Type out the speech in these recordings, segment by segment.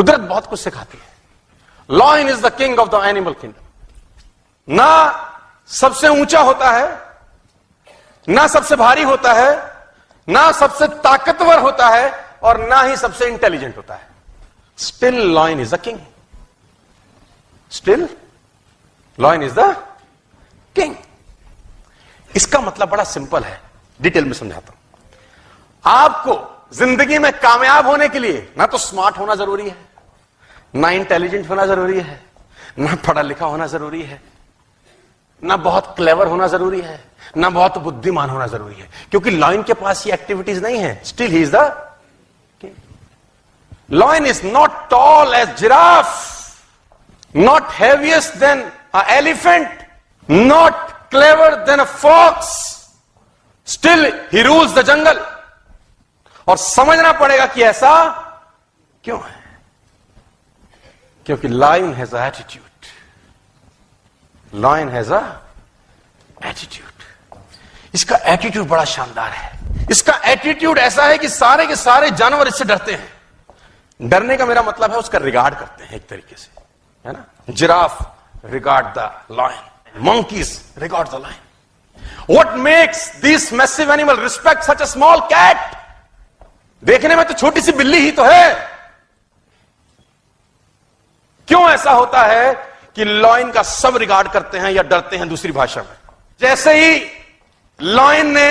कुदरत बहुत कुछ सिखाती है। Lion is the king of the animal kingdom. ना सबसे ऊंचा होता है, ना सबसे भारी होता है, ना सबसे ताकतवर होता है, और ना ही सबसे इंटेलिजेंट होता है। Still lion is the king. Still lion is the king. इसका मतलब बड़ा सिंपल है, डिटेल में समझाता हूं। आपको जिंदगी में कामयाब होने के लिए ना तो स्मार्ट होना जरूरी है, ना इंटेलिजेंट होना जरूरी है, ना पढ़ा लिखा होना जरूरी है, ना बहुत क्लेवर होना जरूरी है, ना बहुत बुद्धिमान होना जरूरी है, क्योंकि लायन के पास ये एक्टिविटीज नहीं है। Still he is the king. Lion is not tall as giraffe, not heaviest than a elephant, not clever than a fox, still he rules the jungle. और समझना पड़ेगा कि ऐसा क्यों है, क्योंकि lion has a attitude. Lion has a attitude. इसका attitude बड़ा शानदार है। इसका एटीट्यूड ऐसा है कि सारे के सारे जानवर इससे डरते हैं। डरने का मेरा मतलब है उसका रिगार्ड करते हैं एक तरीके से, है ना। Giraffe regard the lion, monkeys regard the lion. What makes this massive animal respect such a small cat? देखने में तो छोटी सी बिल्ली ही तो है। क्यों ऐसा होता है कि लायन का सब रिगार्ड करते हैं या डरते हैं? दूसरी भाषा में, जैसे ही लायन ने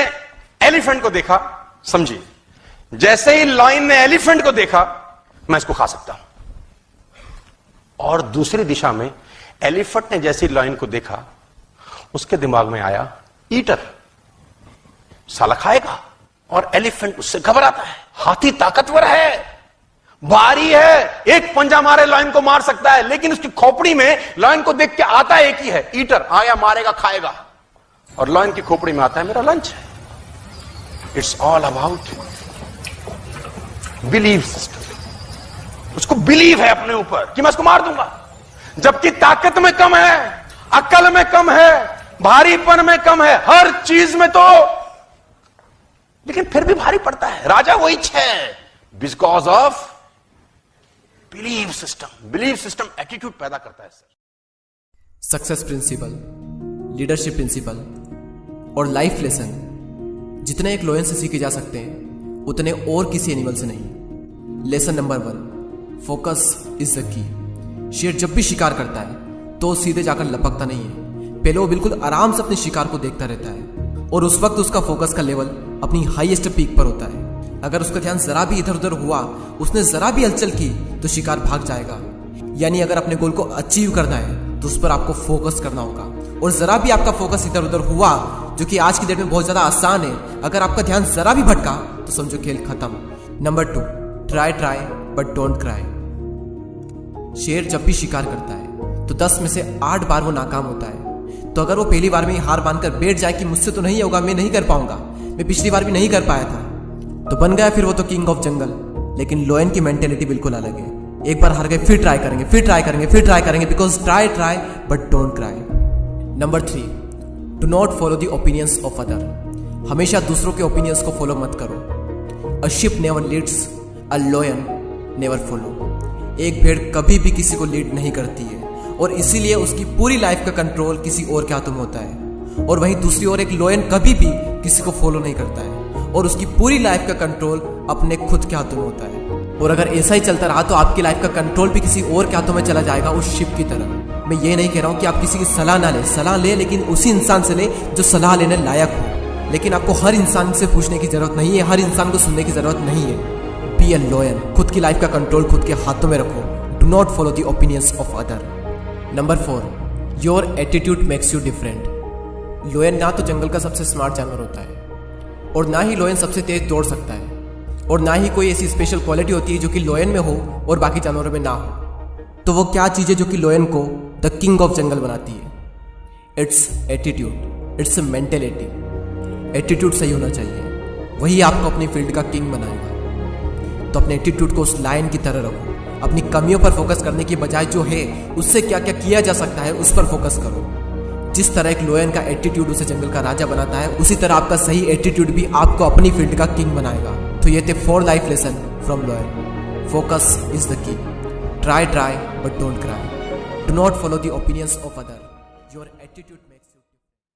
एलिफेंट को देखा, समझिए, जैसे ही लायन ने एलिफेंट को देखा, मैं इसको खा सकता हूं। और दूसरी दिशा में एलिफेंट ने जैसे ही लायन को देखा, उसके दिमाग में आया ईटर, साला खाएगा। और एलिफेंट उससे घबराता है। हाथी ताकतवर है, भारी है, एक पंजा मारे लायन को मार सकता है, लेकिन उसकी खोपड़ी में लायन को देख के आता एक ही है, ईटर। आया, मारेगा, खाएगा। और लायन की खोपड़ी में आता है, मेरा लंच है। It's all about believe system. उसको बिलीव है अपने ऊपर कि मैं उसको मार दूंगा। जबकि ताकत में कम है, अक्ल में कम है, भारीपन में कम है, हर चीज में तो, लेकिन फिर भी भारी पड़ता है। राजा वही है, because of believe system. Believe system attitude पैदा करता है sir. Success principle, leadership principle और लाइफ लेसन जितने एक लायन से सीखे जा सकते हैं, उतने और किसी एनिमल से नहीं। Lesson number 1, focus is the key. शेर जब भी शिकार करता है तो सीधे जाकर लपकता नहीं है। पहले वो बिल्कुल आराम से अपने शिकार को देखता रहता है, और उस वक्त उसका फोकस का लेवल अपनी हाईएस्ट पीक पर होता है। अगर उसका ध्यान जरा भी इधर उधर हुआ, उसने जरा भी हलचल की, तो शिकार भाग जाएगा। यानी अगर अपने गोल को अचीव करना है तो उस पर आपको फोकस करना होगा। और जरा भी आपका फोकस इधर उधर हुआ, जो कि आज की डेट में बहुत ज्यादा आसान है, अगर आपका ध्यान जरा भी भटका तो समझो खेल खत्म। Number 2, try but don't cry. शेर जब भी शिकार करता है तो 10 में से 8 बार वो नाकाम होता है। तो अगर वो पहली बार में ही हार मानकर बैठ जाए कि मुझसे तो नहीं होगा, मैं नहीं कर पाऊंगा, मैं पिछली बार भी नहीं कर पाया था, तो बन गया फिर वो तो किंग ऑफ जंगल। लेकिन लायन की मेंटेलिटी बिल्कुल अलग है। एक बार हार गए, फिर ट्राई करेंगे, फिर ट्राई करेंगे, फिर ट्राई करेंगे, because try but don't cry. Number 3, do not follow the opinions of other. हमेशा दूसरों के ओपिनियंस को फॉलो मत करो। A sheep never leads, a lion never follow. एक भेड़ कभी भी किसी को लीड नहीं करती है, और इसीलिए उसकी पूरी लाइफ का कंट्रोल किसी और के हाथों में होता है। और वहीं दूसरी ओर एक लायन कभी भी किसी को फॉलो नहीं करता है, और उसकी पूरी लाइफ का कंट्रोल अपने खुद के हाथों में होता है। और अगर ऐसा ही चलता रहा तो आपकी लाइफ का कंट्रोल भी किसी और के हाथों में चला जाएगा, उस शिप की तरह। मैं ये नहीं कह रहा हूँ कि आप किसी की सलाह ना ले, सलाह ले, लेकिन उसी इंसान से ले जो सलाह लेने लायक हो। लेकिन आपको हर इंसान से पूछने की जरूरत नहीं है, हर इंसान को सुनने की जरूरत नहीं है। Be a lion. खुद की लाइफ का कंट्रोल खुद के हाथों में रखो। Do not follow the opinions of other. Number 4, your attitude makes you different. Lion ना तो जंगल का सबसे स्मार्ट जानवर होता है, और ना ही लायन सबसे तेज दौड़ सकता है, और ना ही कोई ऐसी स्पेशल क्वालिटी होती है जो कि लायन में हो और बाकी जानवरों में ना हो। तो वो क्या चीज़ है जो कि लायन को द किंग ऑफ जंगल बनाती है? It's attitude, it's mentality. Attitude सही होना चाहिए, वही आपको अपनी फील्ड का किंग बनाएगा। तो अपने एटीट्यूड को उस लायन की तरह रखो। अपनी कमियों पर फोकस करने की बजाय जो है उससे क्या क्या किया जा सकता है उस पर फोकस करो। जिस तरह एक लायन का एटीट्यूड उसे जंगल का राजा बनाता है, उसी तरह आपका सही एटीट्यूड भी आपको अपनी फील्ड का किंग बनाएगा। तो ये थे 4 life lesson from lion. Focus is the key. Try, but don't cry. Do not follow the opinions of others. Your attitude makes